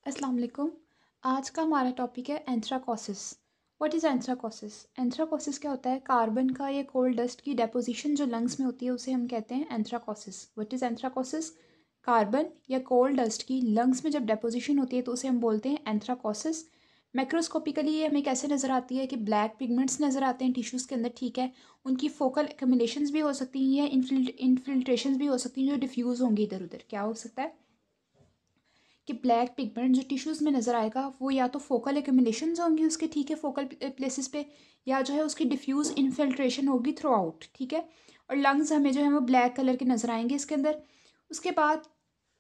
अस्सलाम वालेकुम। आज का हमारा टॉपिक है anthracosis. What is anthracosis? Anthracosis क्या होता है? कार्बन का या कोल डस्ट की डेपोजिशन जो लंग्स में होती है उसे हम कहते हैं anthracosis. What is anthracosis? Carbon या कोल डस्ट की लंग्स में जब डेपोजिशन होती है तो उसे हम बोलते हैं एंथ्राकोसिस। मैक्रोस्कोपिकली ये हमें कैसे नज़र आती है कि ब्लैक पिगमेंट्स नज़र आते हैं टिश्यूज़ के अंदर, ठीक है। उनकी फोकल एक्यूमुलेशंस भी हो सकती हैं, इन्फिल्ट्रेशंस भी हो सकती हैं जो डिफ्यूज़ होंगी इधर उधर। क्या हो सकता है कि ब्लैक पिगमेंट जो टिश्यूज़ में नज़र आएगा वो या तो फोकल एक्यूमुलेशंस होंगी उसके, ठीक है, फोकल प्लेसेस पे, या जो है उसकी डिफ्यूज़ इन्फिल्ट्रेशन होगी थ्रू आउट, ठीक है। और लंग्स हमें जो है वो ब्लैक कलर के नज़र आएंगे इसके अंदर। उसके बाद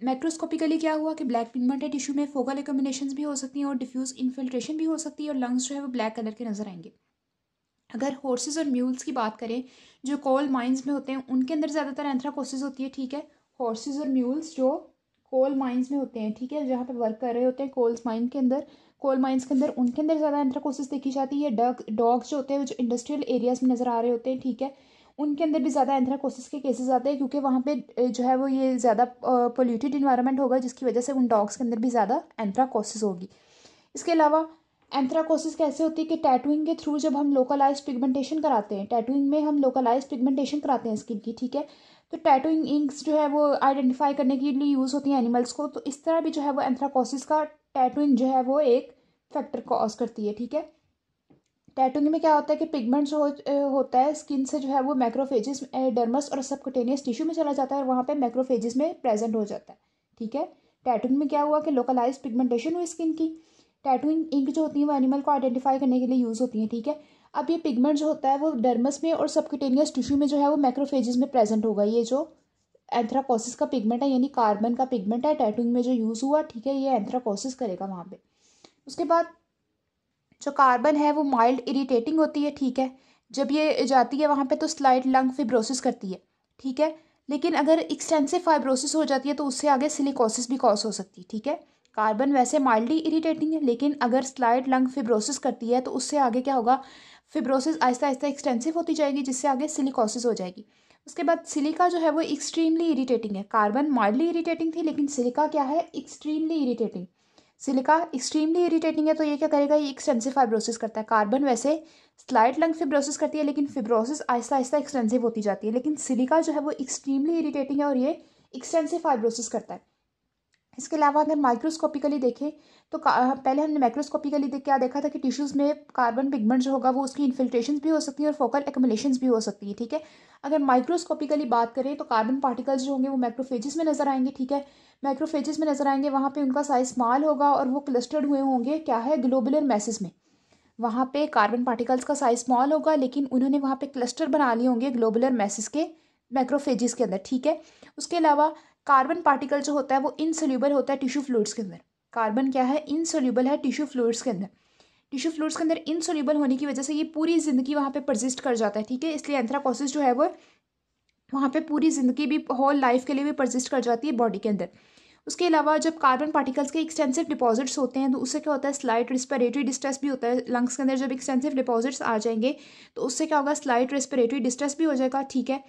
मैक्रोस्कोपिकली क्या हुआ कि ब्लैक पिगमेंट है टिश्यू में, फोकल एक्यूमुलेशंस भी हो सकती हैं और डिफ्यूज़ इन्फिल्ट्रेशन भी हो सकती है, और लंग्स जो है वो ब्लैक कलर के नज़र आएंगे। अगर हॉर्सेस और म्यूल्स की बात करें जो कोल माइंस में होते हैं उनके अंदर ज़्यादातर एंथ्राकोसिस होती है, ठीक है। हॉर्सेस और म्यूल्स जो कोल माइंस में होते हैं, ठीक है, जहाँ पे वर्क कर रहे होते हैं कोल माइंस के अंदर उनके अंदर ज़्यादा एंथ्राकोसिस देखी जाती है। डॉग्स जो होते हैं जो इंडस्ट्रियल एरियाज में नज़र आ रहे होते हैं, ठीक है, उनके अंदर भी ज़्यादा एंथ्राकोसिस के केसेस आते हैं क्योंकि वहाँ पे जो है वो ये ज़्यादा पोल्यूटेड इन्वायरमेंट होगा जिसकी वजह से उन डॉग्स के अंदर भी ज़्यादा एंथ्राकोसिस होगी। इसके अलावा एंथ्राकोसिस कैसे होती है कि टैटूइंग के थ्रू जब हम लोकलाइज पिगमेंटेशन कराते हैं, टैटूइंग में हम लोकलाइज पिगमेंटेशन कराते हैं स्किन की, ठीक है, तो टैटूइंग इंक्स जो है वो आइडेंटिफाई करने के लिए यूज़ होती हैं एनिमल्स को, तो इस तरह भी जो है वो एंथ्राकोसिस का टैटूइंग जो है वो एक फैक्टर कॉज करती है, ठीक है। टैटूइंग में क्या होता है कि पिगमेंट जो होता है स्किन से जो है वो मैक्रोफेजेस डर्मस और सबक्यूटेनियस टिश्यू में चला जाता है और वहाँ पे मैक्रोफेजेस में प्रेजेंट हो जाता है, ठीक है। टैटूइंग में क्या हुआ कि लोकलाइज पिगमेंटेशन हुई स्किन की। टैटूइंग इंक जो होती है वो एनिमल को आइडेंटिफाई करने के लिए यूज़ होती है, ठीक है। अब ये पिगमेंट जो होता है वो डर्मस में और सबक्यूटेनियस टिश्यू में जो है वो मैक्रोफेजेस में प्रेजेंट होगा। ये जो एंथ्राकोसिस का पिगमेंट है यानी कार्बन का पिगमेंट है टैटूइंग में जो यूज़ हुआ, ठीक है, ये एंथ्राकोसिस करेगा वहाँ पे। उसके बाद जो कार्बन है वो माइल्ड इरिटेटिंग होती है, ठीक है। जब ये जाती है वहाँ पे तो स्लाइट लंग फिब्रोसिस करती है, ठीक है। लेकिन अगर एक्सटेंसिव फाइब्रोसिस हो जाती है तो उससे आगे सिलिकोसिस भी कॉज हो सकती है, ठीक है। कार्बन वैसे माइल्डली इरिटेटिंग है लेकिन अगर स्लाइट लंग फिब्रोसिस करती है तो उससे आगे क्या होगा, फिब्रोसिस आहिस्ता आहिस्ता एक्सटेंसिव होती जाएगी जिससे आगे सिलिकोसिस हो जाएगी। उसके बाद सिलिका जो है वो एक्सट्रीमली इरिटेटिंग है। कार्बन माइल्डली इरिटेटिंग थी लेकिन सिलिका क्या है, extremely irritating. Silica extremely irritating है तो ये क्या करेगा, ये एक्सटेंसिव फाइब्रोसिस करता है। कार्बन वैसे स्लाइट लंग फिब्रोसिस करती है लेकिन फिब्रोसिस आहिस्ता आहिस्ता एक्सटेंसिव होती जाती है, लेकिन सिलिका जो है वो एक्सट्रीमली इरिटेटिंग है और ये एक्सटेंसिव फाइब्रोसिस करता है। इसके अलावा अगर माइक्रोस्कोपिकली देखें तो पहले हमने माइक्रोस्कोपिकली क्या देखा था कि टिश्यूज़ में कार्बन पिगमेंट जो होगा वो उसकी इन्फिल्ट्रेशन भी हो सकती है और फोकल एक्यूमुलेशंस भी हो सकती है, ठीक है। अगर माइक्रोस्कोपिकली बात करें तो कार्बन पार्टिकल्स जो होंगे वो मैक्रोफेजेस में नजर आएंगे, ठीक है। मैक्रोफेजेस में नजर आएंगे, वहाँ पे उनका साइज स्मॉल होगा और वो क्लस्टर्ड हुए होंगे क्या है, ग्लोबुलर मैसेज में। वहाँ पे कार्बन पार्टिकल्स का साइज स्मॉल होगा लेकिन उन्होंने वहाँ पे क्लस्टर बना लिए होंगे ग्लोबुलर मैसेज के मैक्रोफेजेस के अंदर, ठीक है। उसके अलावा कार्बन पार्टिकल जो होता है वो इनसोल्यूबल होता है टिश्यू फ्लूइड्स के अंदर। कार्बन क्या है, इनसोल्यूबल है टिश्यू फ्लूइड्स के अंदर। टिश्यू फ्लूइड्स के अंदर इनसोल्यूबल होने की वजह से ये पूरी जिंदगी वहाँ पे परसिस्ट कर जाता है, ठीक है। इसलिए एंथ्राकोसिस जो है वो वहाँ पे पूरी जिंदगी भी, होल लाइफ के लिए भी परसिस्ट कर जाती है बॉडी के अंदर। उसके अलावा जब कार्बन पार्टिकल्स के एक्सटेंसिव डिपॉजिट्स होते हैं तो उससे क्या होता है, स्लाइट रिस्पिरेटरी डिस्ट्रेस भी होता है लंग्स के अंदर। जब एक्सटेंसिव डिपॉजिट्स आ जाएंगे तो उससे क्या होगा, स्लाइट रिस्पिरेटरी डिस्ट्रेस भी हो जाएगा, ठीक है।